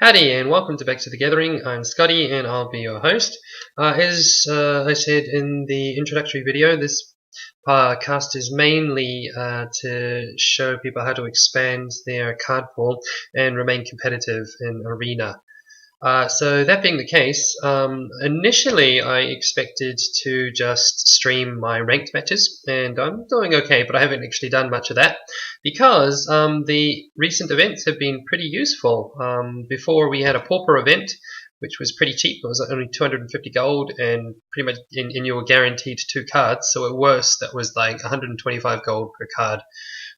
Howdy and welcome to Back to the Gathering. I'm Scotty and I'll be your host. As I said in the introductory video, this cast is mainly to show people how to expand their card pool and remain competitive in Arena. So that being the case, initially I expected to just stream my ranked matches, and I'm doing okay, but I haven't actually done much of that because the recent events have been pretty useful. Before we had a pauper event, which was pretty cheap. It was only 250 gold, and pretty much and you were guaranteed 2 cards. So at worst, that was like 125 gold per card,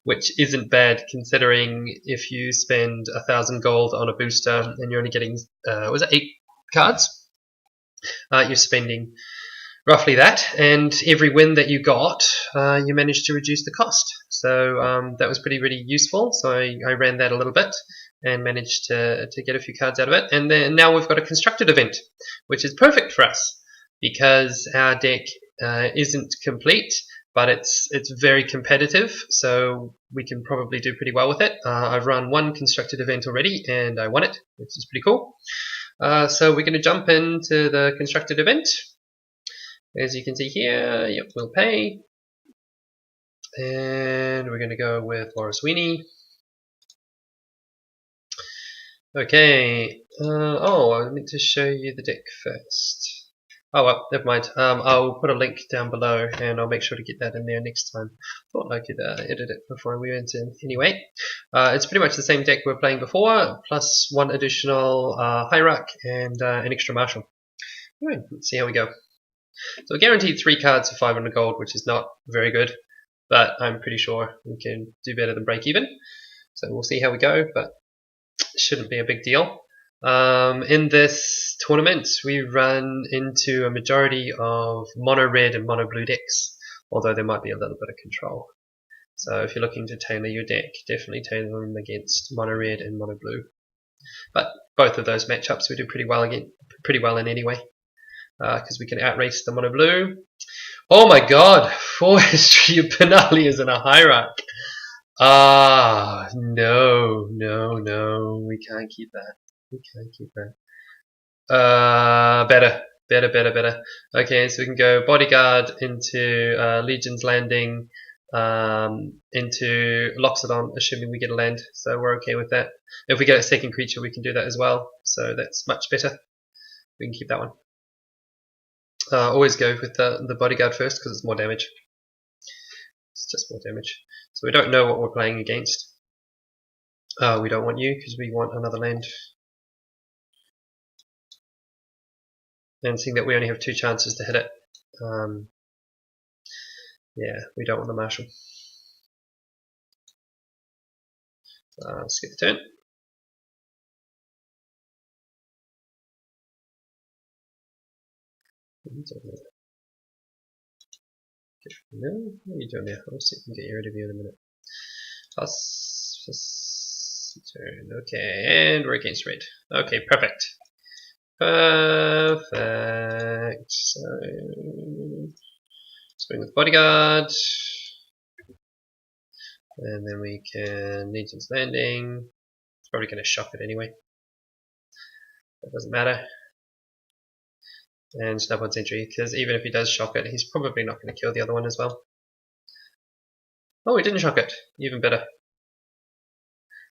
which isn't bad considering if you spend 1,000 gold on a booster and you're only getting, was it 8 cards? You're spending roughly that, and every win that you got, you managed to reduce the cost. So that was really useful. So I ran that a little bit and managed to get a few cards out of it. And then now we've got a constructed event, which is perfect for us because our deck isn't complete, but it's very competitive, so we can probably do pretty well with it. I've run one constructed event already and I won it, which is pretty cool. So we're going to jump into the constructed event. As you can see here, yep, we'll pay. And we're going to go with Boros Weenie. Okay, oh, I meant to show you the deck first. Oh well, never mind. I'll put a link down below and I'll make sure to get that in there next time. Thought I could edit it before we went in. Anyway, it's pretty much the same deck we were playing before, plus one additional Hierarch and an extra Marshal. Right, let's see how we go. So we're guaranteed 3 cards for 500 gold, which is not very good, but I'm pretty sure we can do better than break even. So we'll see how we go, but it shouldn't be a big deal. In this tournament, we run into a majority of mono red and mono blue decks, although there might be a little bit of control. So if you're looking to tailor your deck, definitely tailor them against mono red and mono blue. But both of those matchups we do pretty well in anyway, because we can outrace the mono blue. Oh my god, 4 history of Penali is in a Hierarch. No, we can't keep that. We can't keep that. Better. Okay, so we can go Bodyguard into Legion's Landing, into Loxodon, assuming we get a land, so we're okay with that. If we get a second creature, we can do that as well, so that's much better. We can keep that one. Always go with the Bodyguard first because it's more damage. It's just more damage. So we don't know what we're playing against. We don't want you because we want another land. And seeing that we only have 2 chances to hit it, yeah, we don't want the Marshal. Let's get the turn. No, what are you doing there? I'll see if I can get rid of you in a minute. Plus turn. Okay, and we're against red. Okay, perfect. Perfect. So swing with Bodyguard, and then we can Legion's Landing. It's probably going to shock it anyway. That doesn't matter. And Snub-on Sentry, because even if he does shock it, he's probably not going to kill the other one as well. Oh, he didn't shock it. Even better.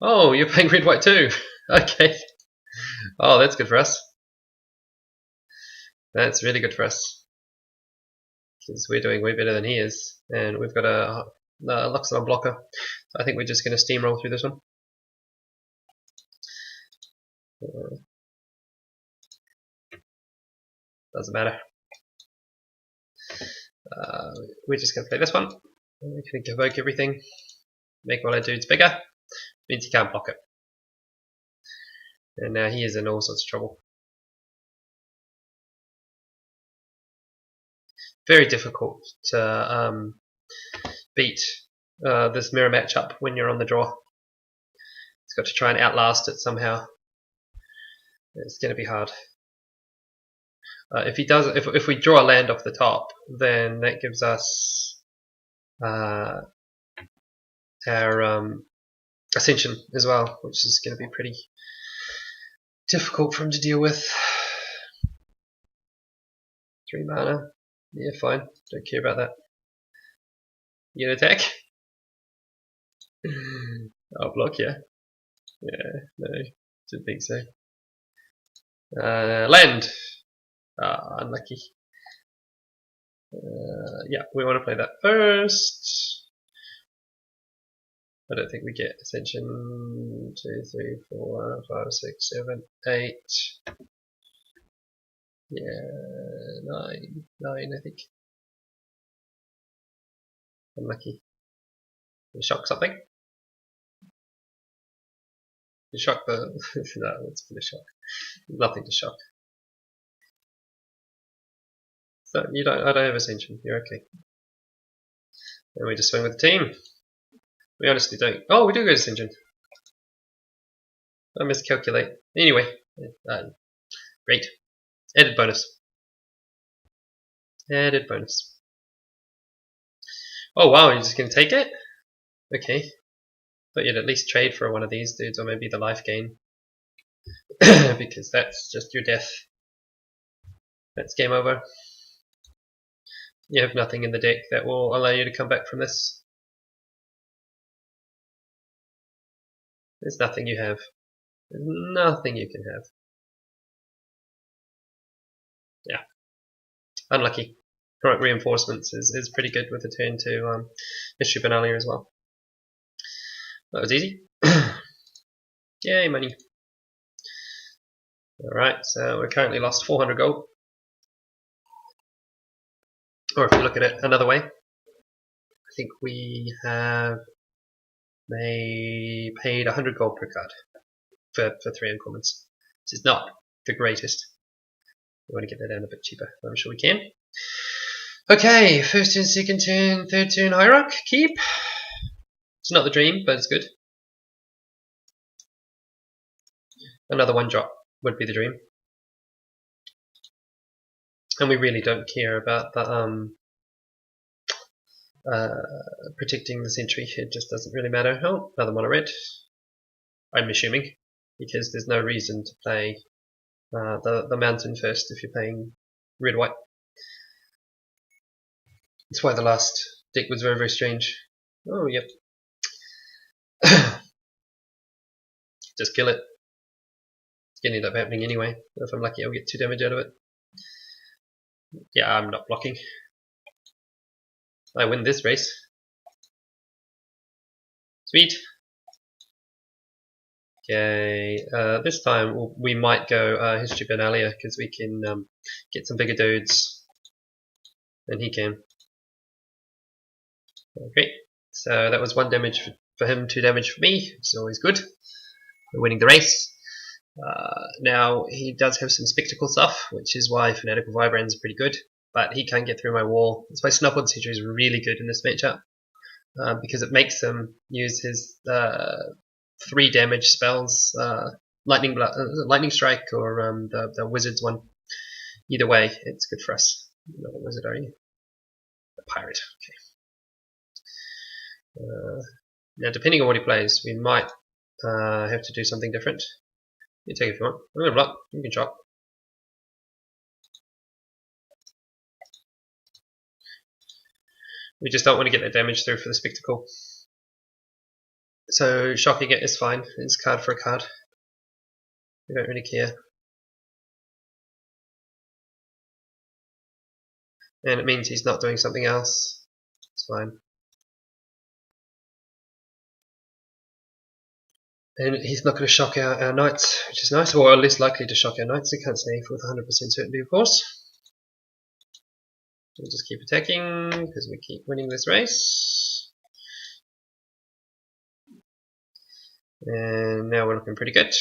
Oh, you're playing red white too. Okay. Oh, that's good for us. That's really good for us, because we're doing way better than he is, and we've got a Loxodon blocker. So I think we're just going to steamroll through this one. Doesn't matter. We're just going to play this one. We're going to evoke everything, make all our dudes bigger. Means he can't block it. And now he is in all sorts of trouble. Very difficult to beat this mirror matchup when you're on the draw. He's got to try and outlast it somehow. It's going to be hard. If he does, if we draw a land off the top, then that gives us our Ascension as well, which is going to be difficult for him to deal with. 3 mana. Yeah, fine. Don't care about that. You gonna attack? I'll block, yeah. Yeah, no, didn't think so. Land! Unlucky. Yeah, we want to play that first. I don't think we get Ascension 2, 3, 4, 5, 6, 7, 8. Yeah, 9, I think. Unlucky. You shock something? You shock the. No, it's gonna shock. Nothing to shock. So you don't. I don't have Ascension. You're okay. And we just swing with the team. We honestly don't. Oh, we do go Ascension. I miscalculate. Anyway, great. Added bonus. Added bonus. Oh wow, you're just gonna take it? Okay. Thought you'd at least trade for one of these dudes, or maybe the life gain. Because that's just your death. That's game over. You have nothing in the deck that will allow you to come back from this. There's nothing you have. There's nothing you can have. Yeah. Unlucky. Heroic Reinforcements is pretty good with a turn to History Benalia as well. That was easy. Yay, money. Alright, so we're currently lost 400 gold. Or if you look at it another way, I think we have paid 100 gold per card for 3 uncommons, which is not the greatest. We want to get that down a bit cheaper. I'm sure we can. Okay, first turn, second turn, third turn, Hierarch, keep. It's not the dream, but it's good. Another 1-drop would be the dream. And we really don't care about the protecting the sentry. It just doesn't really matter. Oh, another mono red. I'm assuming, because there's no reason to play the mountain first if you're playing red white. That's why the last deck was very, very strange. Oh, yep. Just kill it. It's gonna end up happening anyway. If I'm lucky, I'll get 2 damage out of it. Yeah, I'm not blocking. I win this race. Sweet. Okay, this time we might go History Benalia because we can get some bigger dudes than he can. Great. So that was 1 damage for him, 2 damage for me, which is always good. We're winning the race. Now he does have some spectacle stuff, which is why Fanatical Vibrans are pretty good, but he can't get through my wall. That's why Snubwood Sentry is really good in this matchup, because it makes him use his 3 damage spells, lightning strike or the wizard's one. Either way, it's good for us. You're not a wizard, are you? A pirate. Okay. Now, depending on what he plays, we might have to do something different. You take it if you want. I'm gonna block. You can shock. We just don't want to get that damage through for the spectacle. So shocking it is fine. It's card for a card. We don't really care. And it means he's not doing something else. It's fine. And he's not going to shock our knights, which is nice, or less likely to shock our knights. They can't sneak with 100% certainty, of course. We'll just keep attacking, because we keep winning this race. And now we're looking pretty good.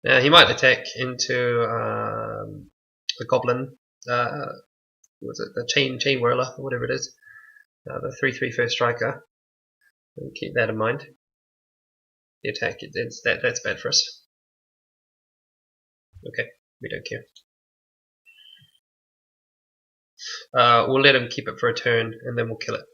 Now he might attack into the goblin, what's it, the chain whirler, or whatever it is. The 3/3 first striker. We'll keep that in mind. The attack, that's bad for us. Okay, we don't care. We'll let him keep it for a turn, and then we'll kill it.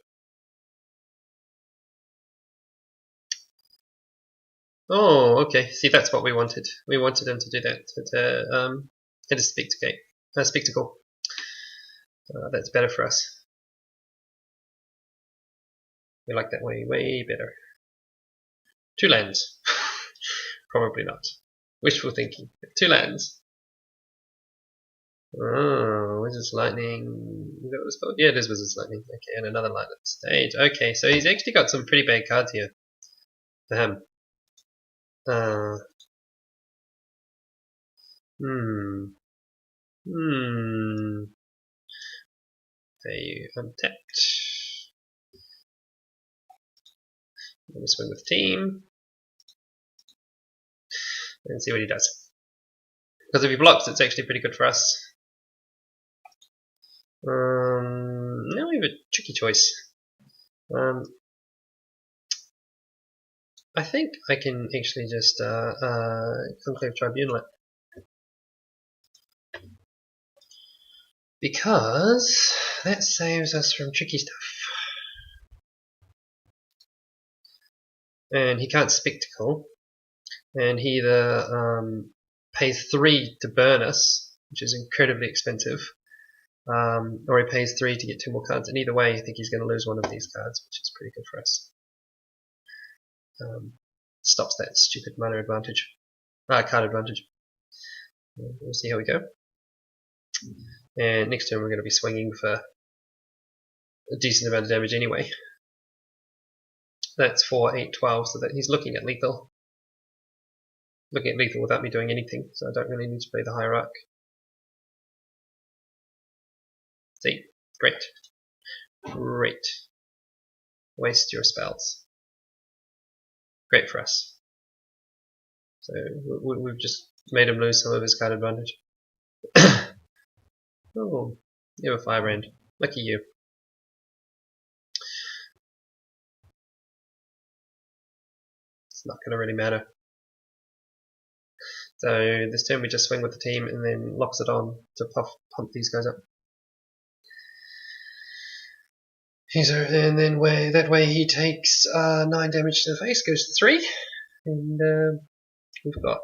Oh, okay. See, that's what we wanted. We wanted him to do that. To hit a spectacle. That's better for us. We like that way better. 2 lands. Probably not. Wishful thinking. 2 lands. Oh, Wizard's Lightning. Is that what it's called? Yeah, it is Wizard's Lightning. Okay, and another light at the stage. Okay, so he's actually got some pretty bad cards here for him. They untapped. Let me swing with team. And see what he does. Because if he blocks, it's actually pretty good for us. Now we have a tricky choice. I think I can actually just Conclave Tribunal it. Because that saves us from tricky stuff. And he can't Spectacle. And he either pays 3 to burn us, which is incredibly expensive, or he pays 3 to get 2 more cards. And either way, I think he's going to lose one of these cards, which is pretty good for us. Stops that stupid mana advantage. Card advantage. We'll see how we go. And next turn we're going to be swinging for a decent amount of damage anyway. That's 4, 8, 12, so that he's looking at lethal. Looking at lethal without me doing anything, so I don't really need to play the Hierarch. See? Great. Great. Waste your spells. Great for us. So we've just made him lose some of his card advantage. Oh, you have a 5 rand. Lucky you. It's not going to really matter. So this turn we just swing with the team and then locks it on to pump these guys up. And then that way he takes 9 damage to the face, goes to 3, and we've got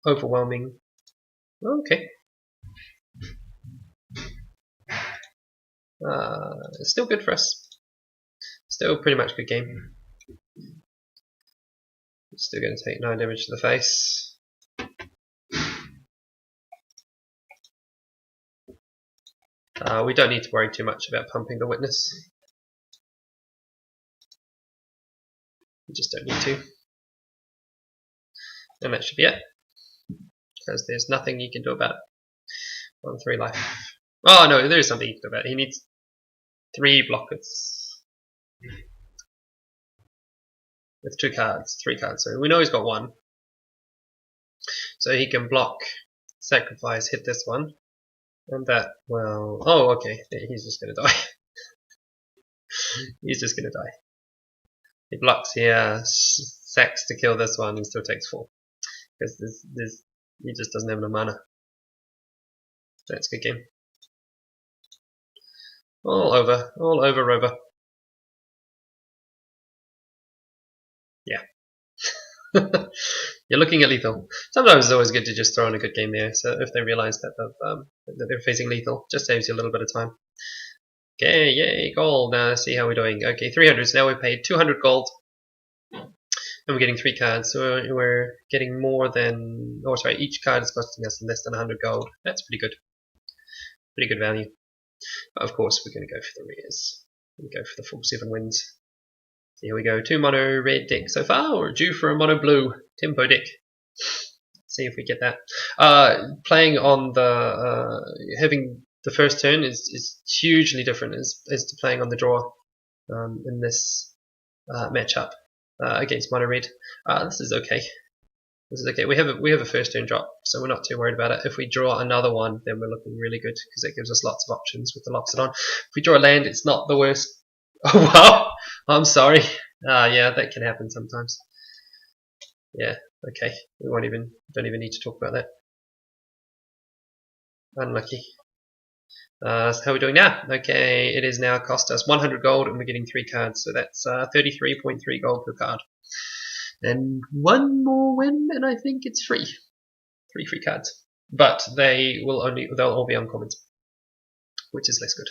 overwhelming. Okay. It's still good for us. Still pretty much good game. Still going to take 9 damage to the face. We don't need to worry too much about pumping the witness. We just don't need to. And that should be it. Because there's nothing you can do about it. On 3 life. Oh no, there is something you can do about it. He needs 3 blockers. With 2 cards, 3 cards. So we know he's got 1. So he can block, sacrifice, hit this one. And that, well, oh okay, he's just gonna die. He's just gonna die. He blocks here, sacks to kill this one, and still takes 4. Because he just doesn't have enough mana. That's a good game. All over, Rover. Yeah. You're looking at lethal. Sometimes it's always good to just throw in a good game there. So if they realize that they're facing lethal, just saves you a little bit of time. Okay, yay, gold. Now let's see how we're doing. Okay, 300. So now we paid 200 gold, and we're getting 3 cards. So we're getting more than. Oh, sorry. Each card is costing us less than 100 gold. That's pretty good. Pretty good value. But of course, we're going to go for the rares. We go for the full 7 wins. So here we go, 2 mono red deck so far. We're due for a mono blue tempo deck. See if we get that. Playing on the having the first turn is hugely different as to playing on the draw in this matchup against mono red. This is okay. This is okay. We have a first turn drop, so we're not too worried about it. If we draw another one, then we're looking really good because it gives us lots of options with the locks it on. If we draw a land, it's not the worst. Oh wow! I'm sorry. Yeah, that can happen sometimes. Yeah, okay. We don't even need to talk about that. Unlucky. So how are we doing now? Okay, it is now cost us 100 gold and we're getting 3 cards, so that's 33.3 gold per card. and one more win, and I think it's free. 3 free cards. But they'll all be uncommons, which is less good.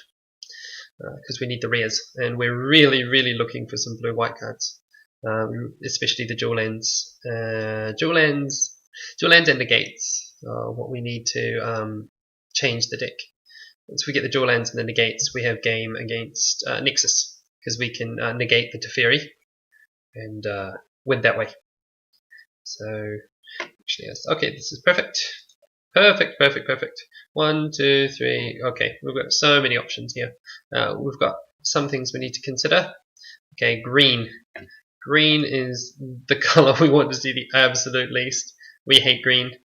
Because we need the rares, and we're really looking for some blue-white cards, especially the dual ends. Dual ends and negates are what we need to change the deck. Once we get the dual ends and the negates, we have game against Nexus, because we can negate the Teferi and win that way. So, actually, yes. Okay, this is perfect. Perfect. 1, 2, 3. Okay, we've got so many options here. We've got some things we need to consider. Okay, green. Green is the color we want to see the absolute least. We hate green.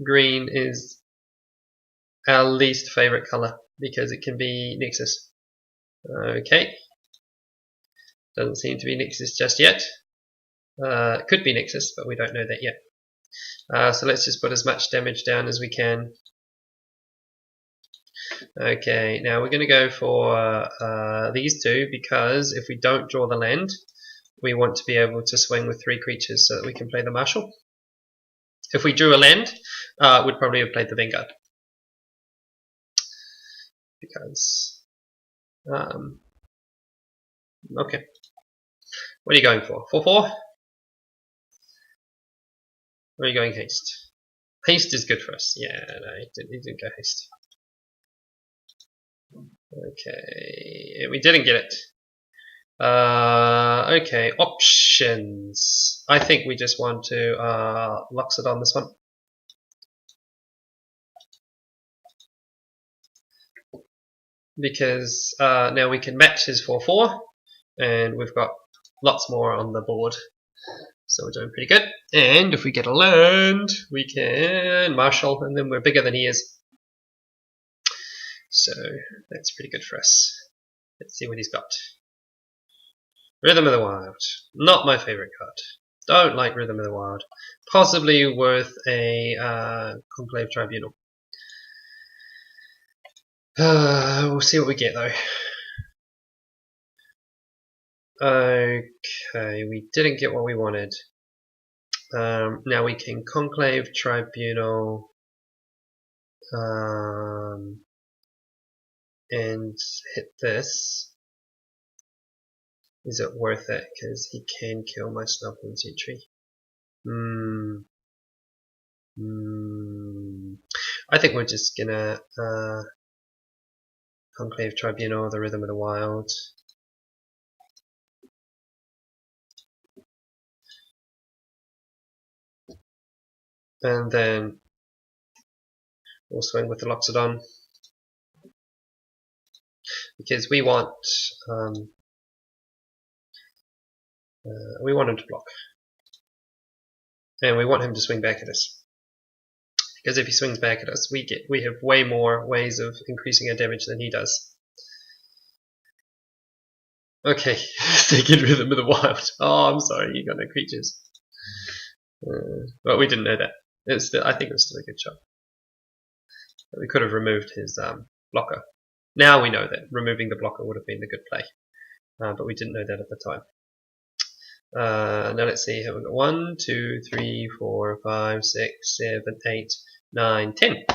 Green is our least favorite color because it can be Nexus. Okay. Doesn't seem to be Nexus just yet. It could be Nexus, but we don't know that yet. So let's just put as much damage down as we can. Okay, now we're going to go for these two, because if we don't draw the land, we want to be able to swing with 3 creatures so that we can play the Marshal. If we drew a land, we'd probably have played the Vanguard. Because, okay. What are you going for? 4/4? Or are you going haste? Haste is good for us. Yeah, no, he didn't go haste. Okay, we didn't get it. Okay, options. I think we just want to Loxodon on this one. Because now we can match his 4/4, and we've got lots more on the board. So we're doing pretty good. And if we get a land, we can Marshal, and then we're bigger than he is. So that's pretty good for us. Let's see what he's got. Rhythm of the Wild. Not my favorite card. Don't like Rhythm of the Wild. Possibly worth a Conclave Tribunal. We'll see what we get though. Okay, we didn't get what we wanted. Now we can Conclave Tribunal and hit this. Is it worth it? Because he can kill my Snubble Sentry. I think we're just gonna Conclave Tribunal, the Rhythm of the Wild. And then we'll swing with the Loxodon. Because we want him to block. And we want him to swing back at us. Because if he swings back at us, we have way more ways of increasing our damage than he does. Okay, second Rhythm of the Wild. Oh, I'm sorry, you got no creatures. But we didn't know that. I think it was still a good shot. But we could have removed his blocker. Now we know that removing the blocker would have been the good play. But we didn't know that at the time. Now let's see, here we've got 1, 2, 3, 4, 5, 6, 7, 8, 9, 10.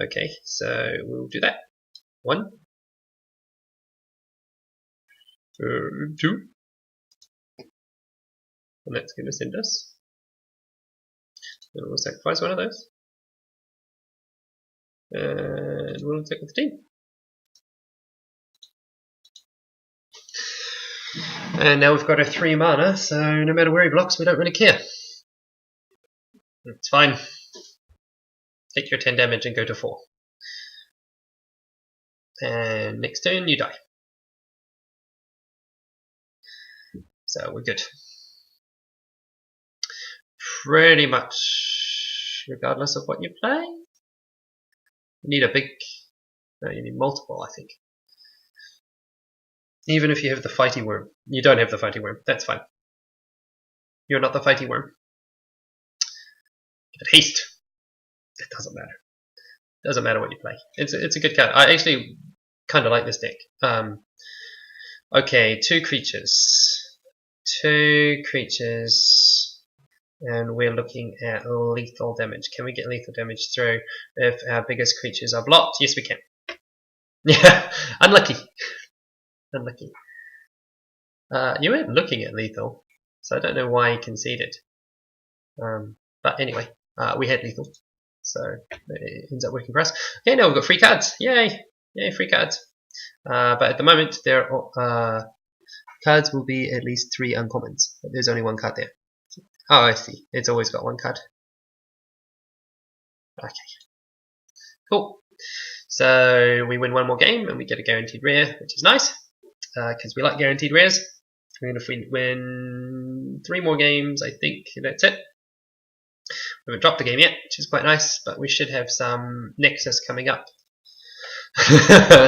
Okay, so we'll do that. 1, 2, and that's going to send us. And we'll sacrifice one of those. And we'll attack with the team. And now we've got a 3 mana, so no matter where he blocks, we don't really care. It's fine. Take your 10 damage and go to 4. And next turn, you die. So we're good. Pretty much, regardless of what you play. You need a big... No, you need multiple, I think. Even if you have the Fighty Worm. You don't have the Fighty Worm. That's fine. You're not the Fighty Worm. Give it haste. It doesn't matter. Doesn't matter what you play. It's a good card. I actually kind of like this deck. Okay, 2 creatures. 2 creatures. and we're looking at lethal damage. Can we get lethal damage through if our biggest creatures are blocked? Yes, we can. Yeah, unlucky. Unlucky. You weren't looking at lethal, so I don't know why you conceded. But anyway, we had lethal, so it ends up working for us. Okay, now we've got free cards. Yay! Yay, free cards. But at the moment, there are, cards will be at least 3 uncommons, but there's only 1 card there. Oh, I see. It's always got 1 card. Okay. Cool. So we win 1 more game and we get a guaranteed rare, which is nice, because we like guaranteed rares. And if we win 3 more games, I think that's it. We haven't dropped a game yet, which is quite nice, but we should have some Nexus coming up.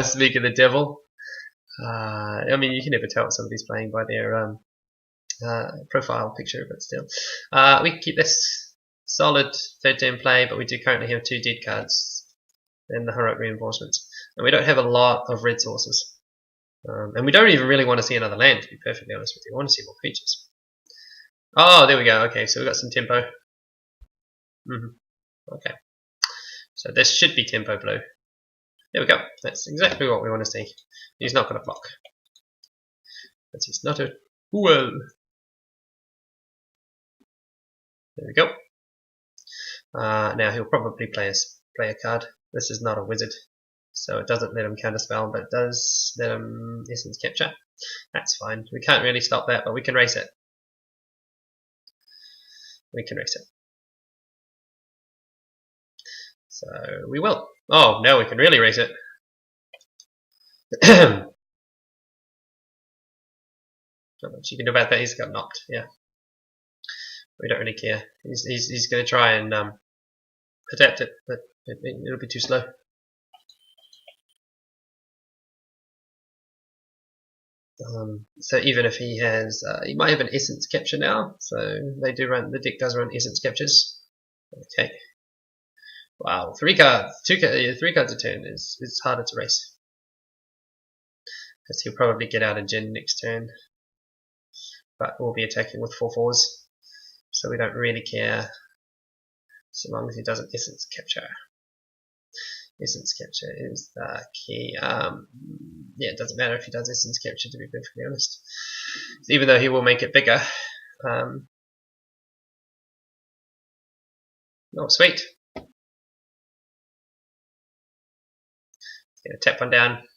Speak of the devil. I mean, you can never tell what somebody's playing by their profile picture, but still. We can keep this solid 3rd turn play, but we do currently have 2 dead cards and the heroic reinforcements. And we don't have a lot of red sources. And we don't even really want to see another land, to be perfectly honest with you. We want to see more creatures. Oh, there we go. Okay, so we've got some tempo. Okay. So this should be tempo blue. There we go. That's exactly what we want to see. He's not going to block. But he's not a fool. There we go. Now he'll probably play a card. This is not a wizard, so it doesn't let him counterspell, but it does let him essence capture. That's fine. We can't really stop that, but we can race it. We can race it. So we will. Oh, now we can really race it. Not much you can do about that. He's got knocked. Yeah. We don't really care. He's going to try and adapt it, but it'll be too slow. So even if he has, he might have an essence capture now. So they do run. The deck does run essence captures. Okay. Wow, 3 cards, 3 cards a turn is harder to race. Because he'll probably get out a Jin next turn. But we'll be attacking with 4/4s. So we don't really care. So long as he doesn't essence capture. Essence capture is the key. Yeah, it doesn't matter if he does essence capture, to be perfectly honest. Even though he will make it bigger. Oh, sweet. Gonna tap 1 down.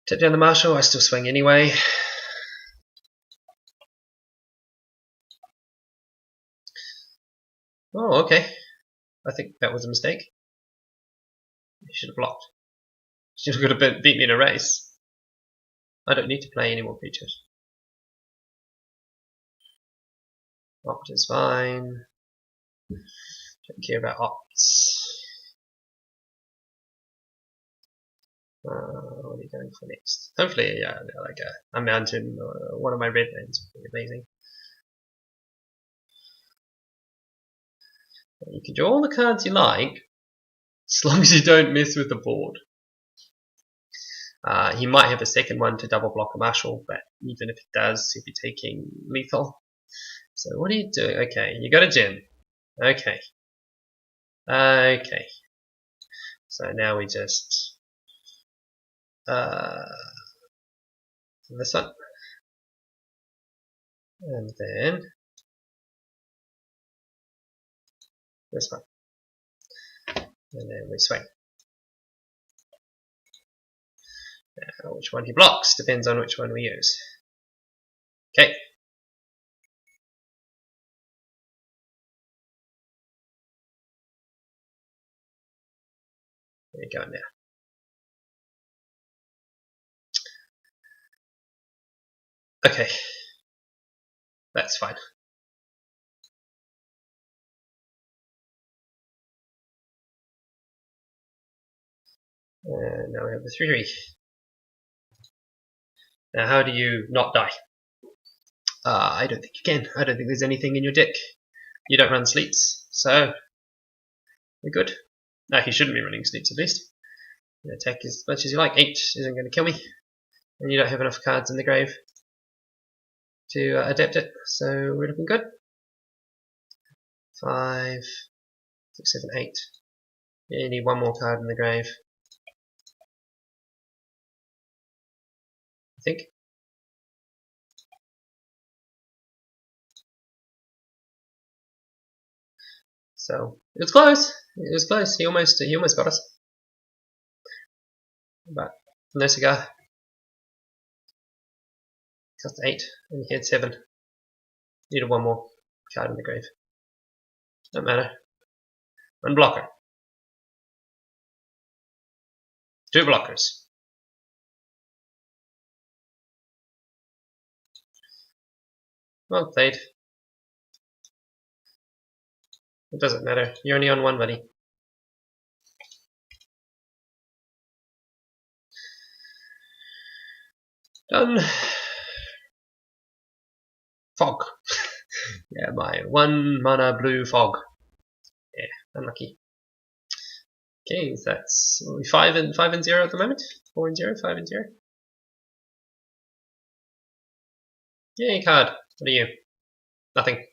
Tap down the marshal. I still swing anyway. Oh, okay. I think that was a mistake. He should have blocked. Should have got beat me in a race. I don't need to play any more creatures. Opt is fine. Don't care about opts. What are you going for next? Hopefully, yeah, like a mountain or one of my red lands would be amazing. You can draw all the cards you like, as long as you don't mess with the board. He might have a second one to double block a marshal, but even if it does, he'll be taking lethal. So what are you doing? Okay, you got a gem. Okay. Okay. So now we just this one. And then this one. And then we swing. Now, which one he blocks depends on which one we use. Okay. There you go now. Okay. That's fine. And now we have the 3/3. Now how do you not die? I don't think you can. I don't think there's anything in your deck. You don't run sleeps, so we're good. No, he shouldn't be running sleeps at least. You attack as much as you like. 8 isn't going to kill me. And you don't have enough cards in the grave. to adapt it. So we're looking good. 5, 6, 7, 8. Yeah, you need one more card in the grave, I think. So it was close. It was close. He almost got us. But no cigar. Cost 8, and he had 7. Needed one more card in the grave. Don't matter. One blocker. 2 blockers. Well played. It doesn't matter. You're only on 1, buddy. Done. Fog. Yeah, my 1 mana blue fog. Yeah, unlucky. Okay, so that's 5 and 0 at the moment. 4 and 0, 5 and 0. Yay, card. What are you? Nothing.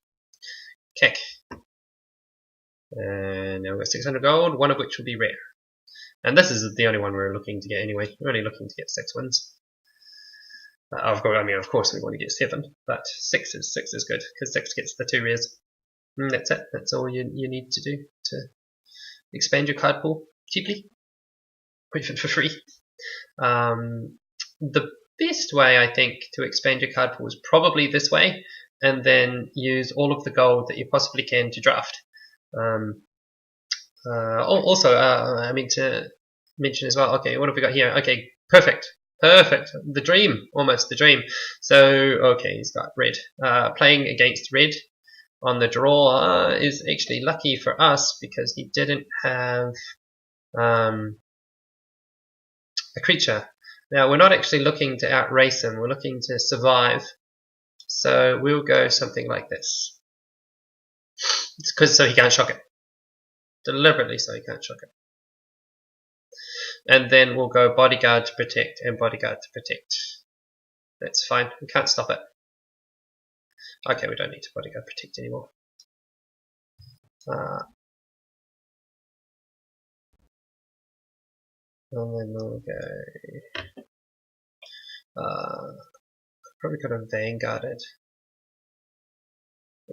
Keck. And now we've got 600 gold, one of which will be rare. And this is the only one we're looking to get anyway. We're only looking to get 6 wins. Of course we want to get 7, but 6 is good, because 6 gets the 2 rares. And that's it. That's all you need to do to expand your card pool cheaply, or even for free. The best way, I think, to expand your card pool is probably this way, and then use all of the gold that you possibly can to draft. Also, I mean to mention as well. Okay, what have we got here? Okay, perfect. The dream, almost the dream. So, okay, he's got red. Playing against red on the draw is actually lucky for us because he didn't have a creature. Now, we're not actually looking to outrace him. We're looking to survive. So we'll go something like this. It's because so he can't shock it. Deliberately so he can't shock it. And then we'll go bodyguard to protect and bodyguard to protect. That's fine. We can't stop it. Okay, we don't need to bodyguard protect anymore. And then we'll go. Probably could have vanguarded.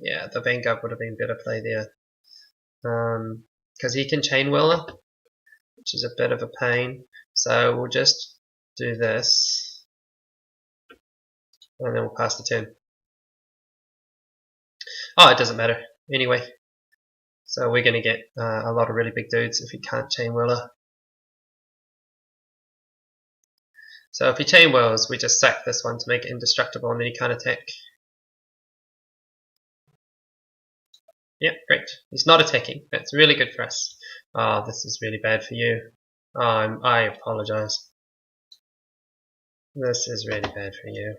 Yeah, the vanguard would have been better play there. Because he can chain whirler, which is a bit of a pain. So we'll just do this, and then we'll pass the turn. Oh, it doesn't matter anyway. So we're going to get a lot of really big dudes if he can't chain whirler. So if he chain whirls, we just sack this one to make it indestructible, and then he can't attack. Yep, great. He's not attacking. That's really good for us. Oh, this is really bad for you. I apologize. This is really bad for you.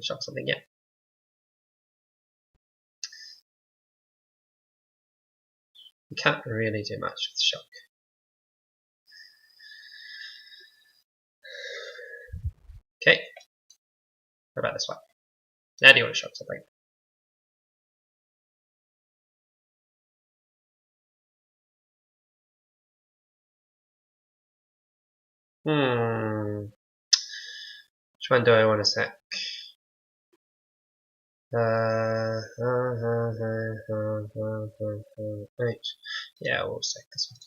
Shock something, yeah. You can't really do much with shock. Okay. What about this one? Now do you want to shock something? Which one do I want to sack? Right. Yeah, we'll sack this one.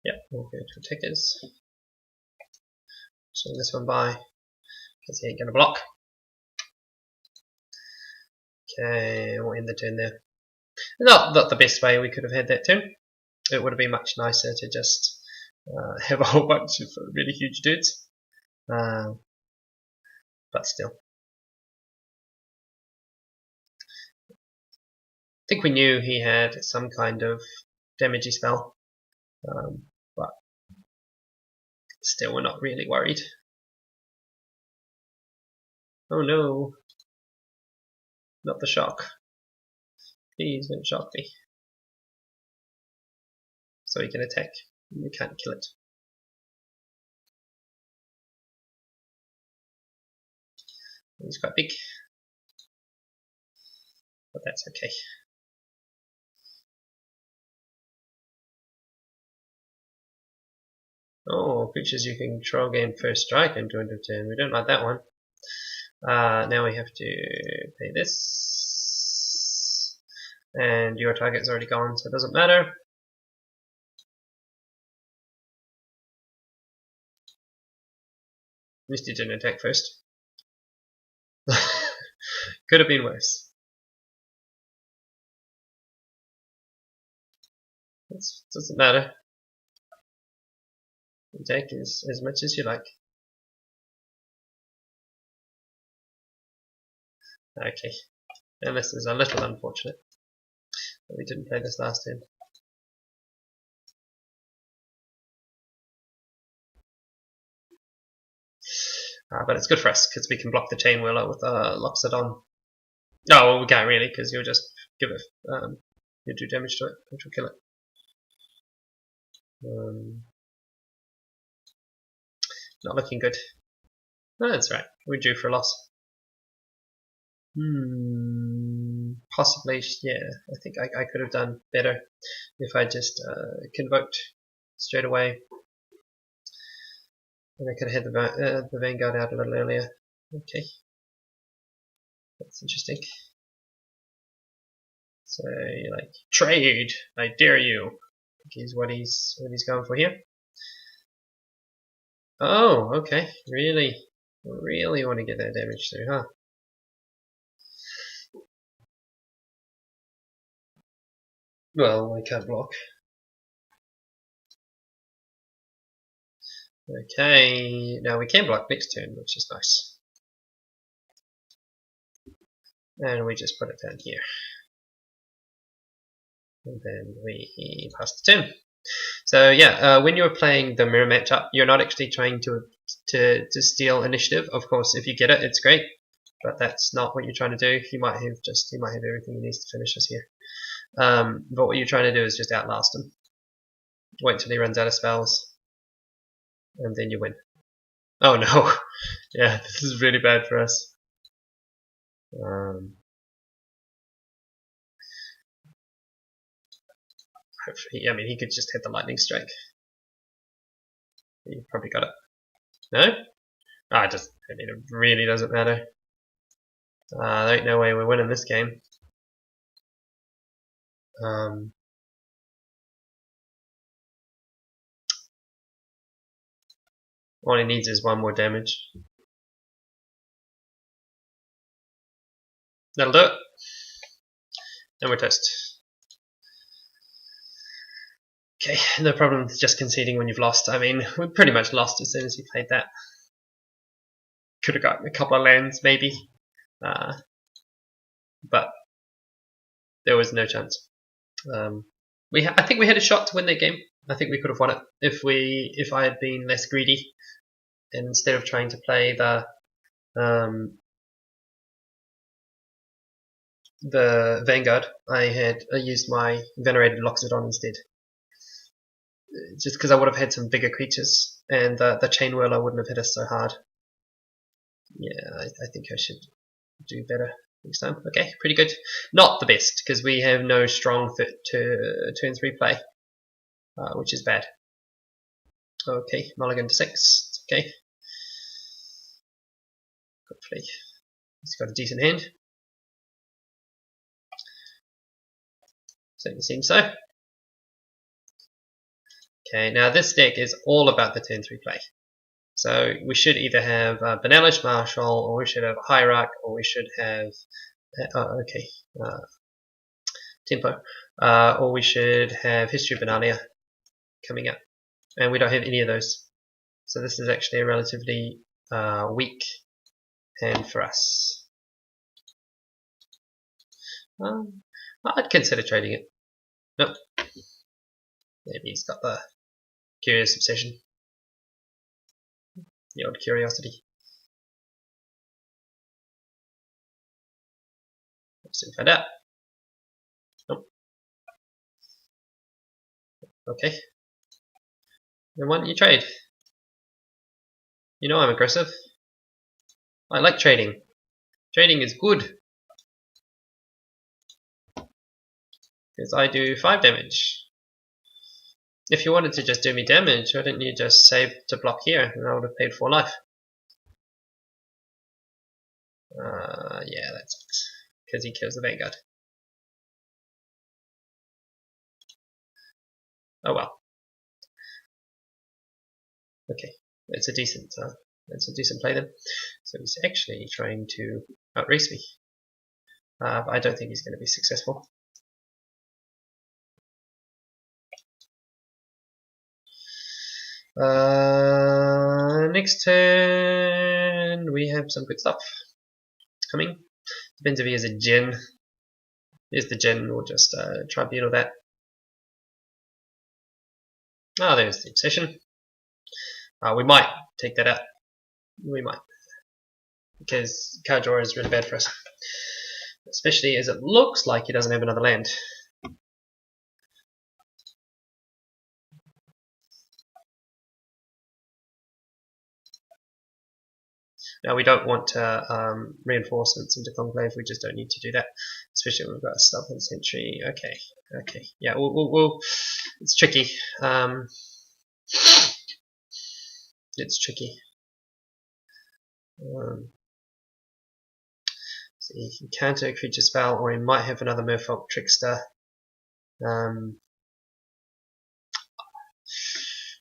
Yeah, we'll go to attackers. So this one by, because he ain't gonna block. Okay, we'll end the turn there. Not the best way we could have had that turn. It would have been much nicer to just have a whole bunch of really huge dudes. But still. I think we knew he had some kind of damagey spell. But Still, we're not really worried. Oh no. Not the shark. Please don't shock me. So he can attack. You can't kill it. He's quite big. But that's okay. Oh, creatures you can control gain first strike into end of turn. We don't like that one. Now we have to pay this. And your target's already gone, so it doesn't matter. At least he didn't attack first. Could have been worse. It doesn't matter. Attack is as much as you like. Okay. And this is a little unfortunate that we didn't play this last turn. But it's good for us because we can block the Chain Whirler with Loxodon. No, well, we can't really because you'll just give it, you'll do damage to it, which will kill it. Not looking good. No, that's right. We're due for a loss. Possibly, yeah. I think I could have done better if I just convoked straight away. And I could have had the Vanguard out a little earlier. Okay. That's interesting. So, like, trade! I dare you! Is what he's going for here. Oh, okay. Really want to get that damage through, huh? Well, I can't block. Okay, now we can block next turn, which is nice. And we just put it down here. And then we pass the turn. So yeah, when you're playing the mirror matchup, you're not actually trying to steal initiative. Of course, if you get it, it's great, but that's not what you're trying to do. He might have everything he needs to finish us here. But what you're trying to do is just outlast him. Wait till he runs out of spells, and then you win. Oh no, yeah, this is really bad for us. Hopefully, I mean, he could just hit the lightning strike. You probably got it. No? I mean, it really doesn't matter. There ain't no way we're winning this game. All he needs is one more damage. That'll do it. And we're toast. Okay, no problem with just conceding when you've lost. I mean, we pretty much lost as soon as we played that. Could have gotten a couple of lands, maybe. But there was no chance. I think we had a shot to win that game. I think we could have won it if I had been less greedy, and instead of trying to play the Vanguard, I used my Venerated Loxodon instead. Just because I would have had some bigger creatures, and the Chain Whirler wouldn't have hit us so hard. Yeah, I think I should do better next time. Okay, pretty good. Not the best, because we have no strong fit to turn 3 play, which is bad. Okay, mulligan to 6. Okay. Hopefully he's got a decent hand. Certainly seems so. Okay, now this deck is all about the turn 3 play. So we should either have Benalish Marshal, or we should have Hierarch, or we should have Tempo, or we should have History of Benalia coming up, and we don't have any of those. So this is actually a relatively weak hand for us. I'd consider trading it. Nope. Maybe he's got the Curious Obsession. The old curiosity. Let's soon find out. Nope. Okay. Then why don't you trade? You know I'm aggressive. I like trading. Trading is good. Because I do 5 damage. If you wanted to just do me damage, why didn't you just save to block here and I would have paid 4 life? Yeah, that sucks. Because he kills the Vanguard. Oh well. Okay, it's a decent play then. So he's actually trying to outrace me. But I don't think he's going to be successful. Next turn we have some good stuff coming. Depends if he has a gen. Here's the gen, or just tribunal that. Oh, there's the obsession. We might take that out. We might. Because card draw is really bad for us. Especially as it looks like he doesn't have another land. Now we don't want reinforcements into Conclave, we just don't need to do that. Especially when we've got a stubborn sentry. Okay. Yeah, we'll it's tricky. It's tricky. So he can counter a creature spell, or he might have another Merfolk Trickster.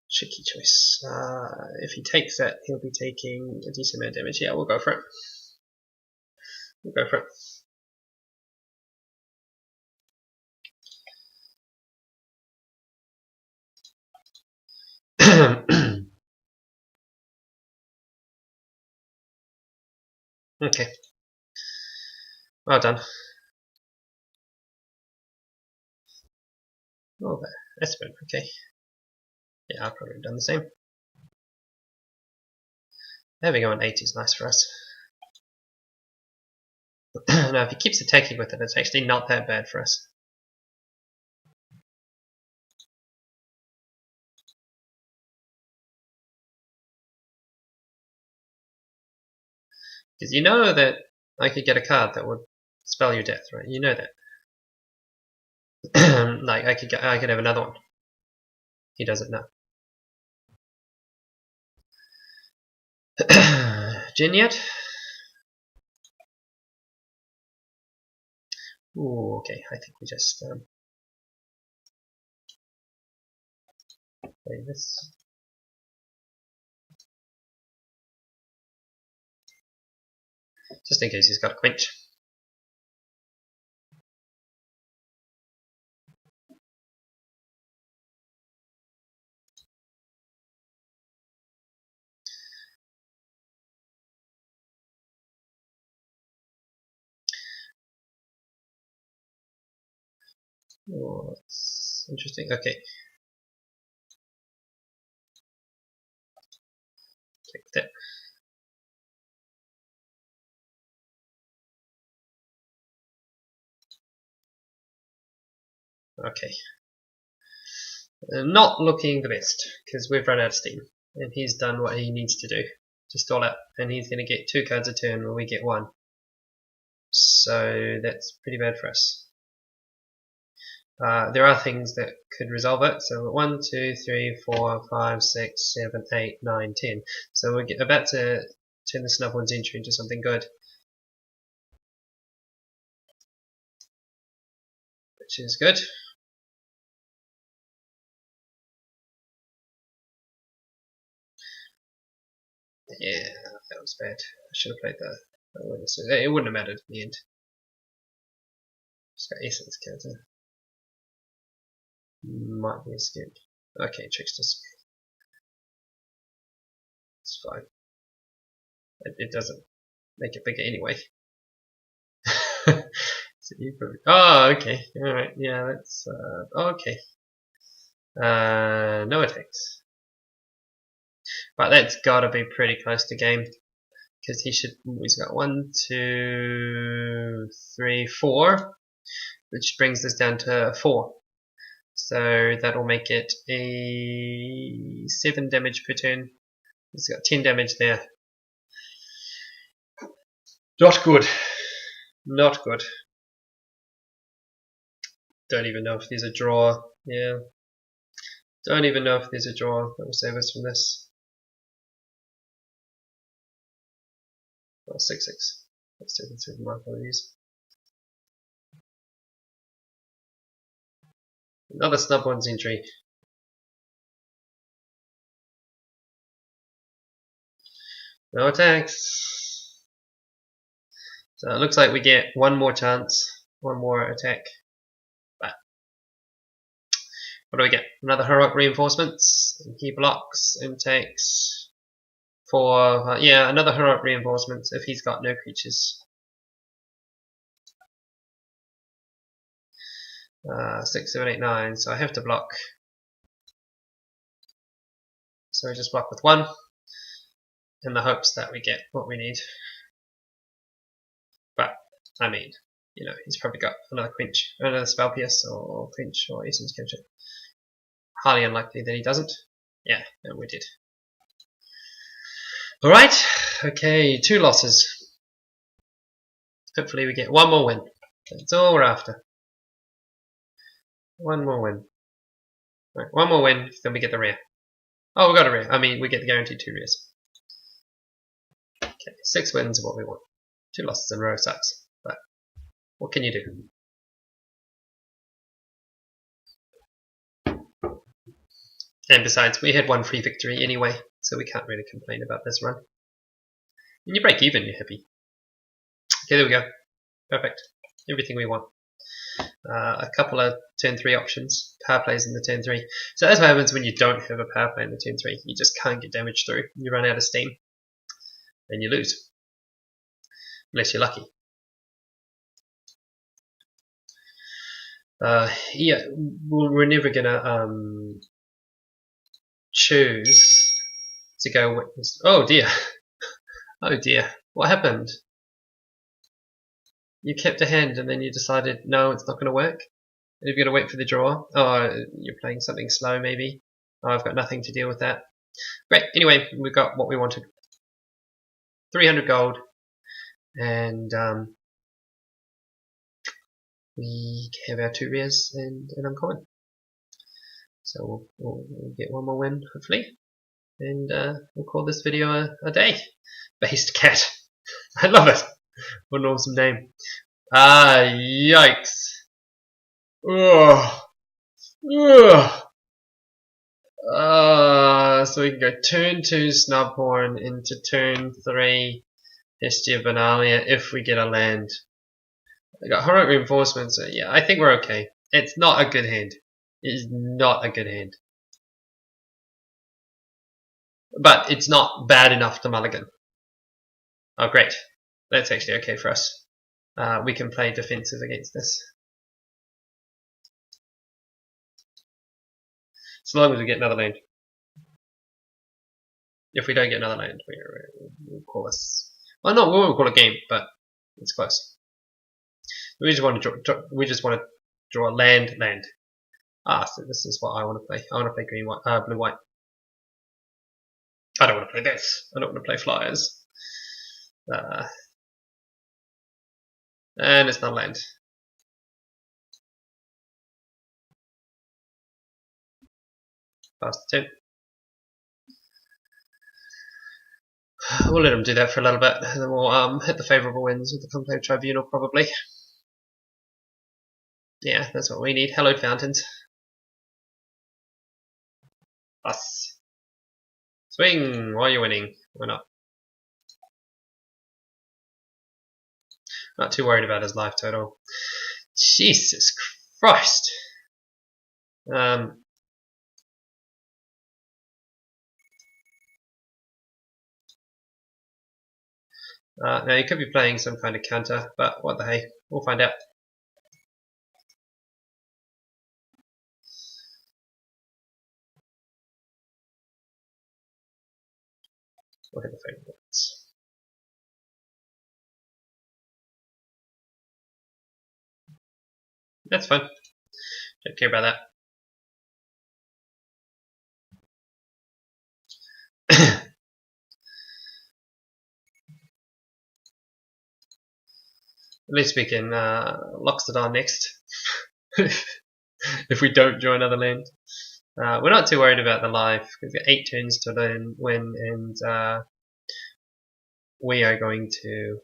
Tricky choice. If he takes that, he'll be taking a decent amount of damage. Yeah, we'll go for it. We'll go for it. Okay. Well done. Oh, that's good. Okay. Yeah, I've probably done the same. Having on 8 is nice for us. Now, if he keeps attacking with it, it's actually not that bad for us. Because you know that I could get a card that would spell your death, right? You know that. Like I could have another one. He doesn't know. Jin yet? Ooh, okay. I think we just play this. Just in case he's got a quench. Oh, that's interesting. Okay. Take that. Okay. Not looking the best, because we've run out of steam. And he's done what he needs to do to stall out. And he's going to get 2 cards a turn when we get 1. So that's pretty bad for us. There are things that could resolve it. So 1, 2, 3, 4, 5, 6, 7, 8, 9, 10. So we're about to turn the Snub-One's entry into something good. Which is good. Yeah, that was bad. I should have played that. It wouldn't have mattered in the end. Just got Essence counter. Might be a skip. Okay, Trickster's. It's fine. It doesn't make it bigger anyway. So oh, okay. Alright, yeah, that's okay. No attacks. But that's got to be pretty close to game, because he's got 1, 2, 3, 4, which brings us down to 4. So that'll make it a 7 damage per turn. He's got 10 damage there. Not good. Not good. Don't even know if there's a draw. Yeah. Don't even know if there's a draw that will save us from this. Oh, 6-6. That's 7-7, my apologies. Another snub one's entry. No attacks. So it looks like we get one more chance, one more attack. But what do we get? Another heroic reinforcements. And he blocks and takes 4. Yeah, another heroic reinforcements if he's got no creatures. 6, 7, 8, 9. So I have to block. So we just block with 1 in the hopes that we get what we need. But I mean, you know, he's probably got another quench, another spell pierce, or quench, or essence capture. Highly unlikely that he doesn't. Yeah, and we did. Alright, okay, 2 losses. Hopefully we get 1 more win. That's all we're after. 1 more win. Right, 1 more win, then we get the rare. Oh, we got a rare. I mean, we get the guaranteed 2 rares. Okay, 6 wins is what we want. 2 losses in a row sucks, but what can you do? And besides, we had 1 free victory anyway, so we can't really complain about this run. When you break even, you're happy. Okay, there we go. Perfect. Everything we want. A couple of turn 3 options. Power plays in the turn 3. So that's what happens when you don't have a power play in the turn 3. You just can't get damage through. You run out of steam. And you lose. Unless you're lucky. Yeah, we're never gonna choose to go witness. Oh dear. Oh dear. What happened? You kept a hand and then you decided, no, it's not going to work. You've got to wait for the draw. Oh, you're playing something slow maybe. Oh, I've got nothing to deal with that. Great. Anyway, we got what we wanted. 300 gold. And we have our 2 rares and an uncommon. So we'll get 1 more win, hopefully. And we'll call this video a day. Based Cat. I love it. What an awesome name. Ah, yikes. Ugh. Ugh. So we can go turn 2 Snubhorn into turn 3 Hestia Benalia if we get a land. I got heroic reinforcements, so yeah, I think we're okay. It's not a good hand. It is not a good hand. But it's not bad enough to mulligan. Oh great. That's actually okay for us. We can play defensive against this. So long as we get another land. If we don't get another land, we'll call this. Well, no, we won't call it a game, but it's close. We just want to draw land. Ah, so this is what I want to play. I want to play green, white, blue, white. I don't want to play this. I don't want to play flyers. And it's not land. Pass the turn. We'll let him do that for a little bit, and then we'll hit the favourable wins with the Conclave Tribunal, probably. Yeah, that's what we need. Hello, fountains. Us. Swing while you're winning. Why not? Not too worried about his life total. Jesus Christ. Now, he could be playing some kind of counter, but what the hey, we'll find out. Look at the phone words. That's fine. Don't care about that. At least we can Loxodon next. If we don't draw another land. We're not too worried about the life. We've got 8 turns to learn win, and we are going to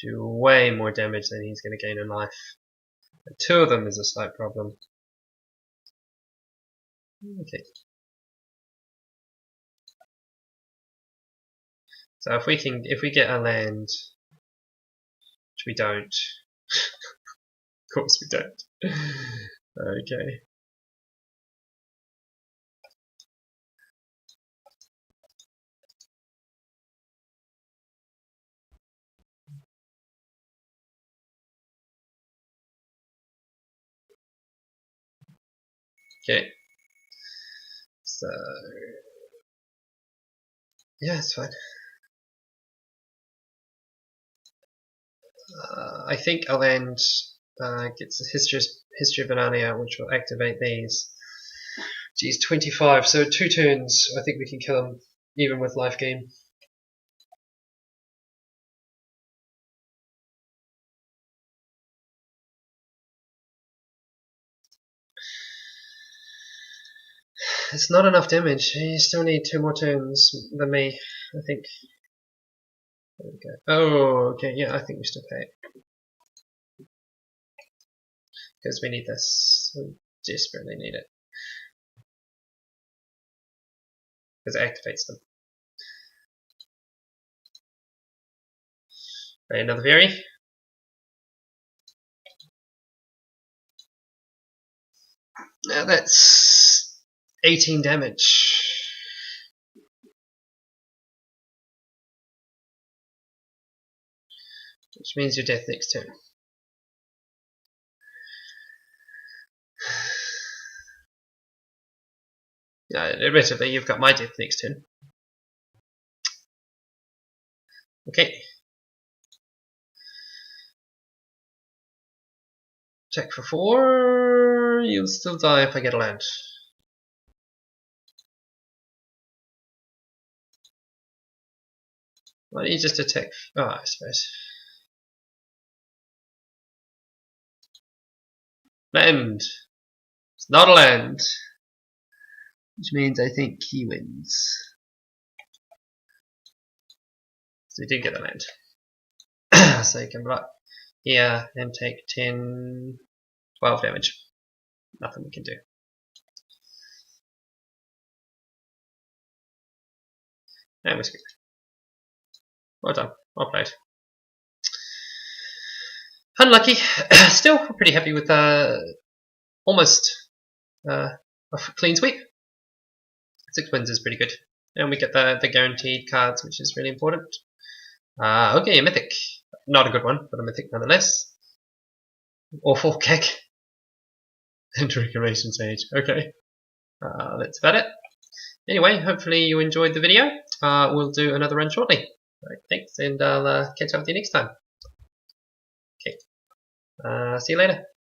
do way more damage than he's going to gain in life. And 2 of them is a slight problem. Okay. So if we get a land, which we don't. Of course we don't. Okay. Okay. So yeah, it's fine. I think a land gets the history of Banania, which will activate these. Geez, 25. So 2 turns. I think we can kill him, even with life gain. It's not enough damage. You still need 2 more turns than me, I think. There we go. Oh, okay. Yeah, I think we still pay it. Because we need this. We desperately need it. Because it activates them. Right, another fairy. Now that's 18 damage. Which means you're death next turn. Admittedly, you've got my death next turn. Okay. Check for 4. You'll still die if I get a land. Why don't you just attack? Oh, I suppose. Land. It's not a land. Which means I think he wins. So he did get the land. So he can block here and take 10, 12 damage. Nothing we can do. And we're screwed. Well done. Well played. Unlucky. Still pretty happy with almost a clean sweep. 6 wins is pretty good. And we get the guaranteed cards, which is really important. Okay, a mythic. Not a good one, but a mythic nonetheless. Awful kick. And Reclamation Sage. Okay. That's about it. Anyway, hopefully you enjoyed the video. We'll do another run shortly. Right, thanks, and I'll catch up with you next time. Okay. See you later.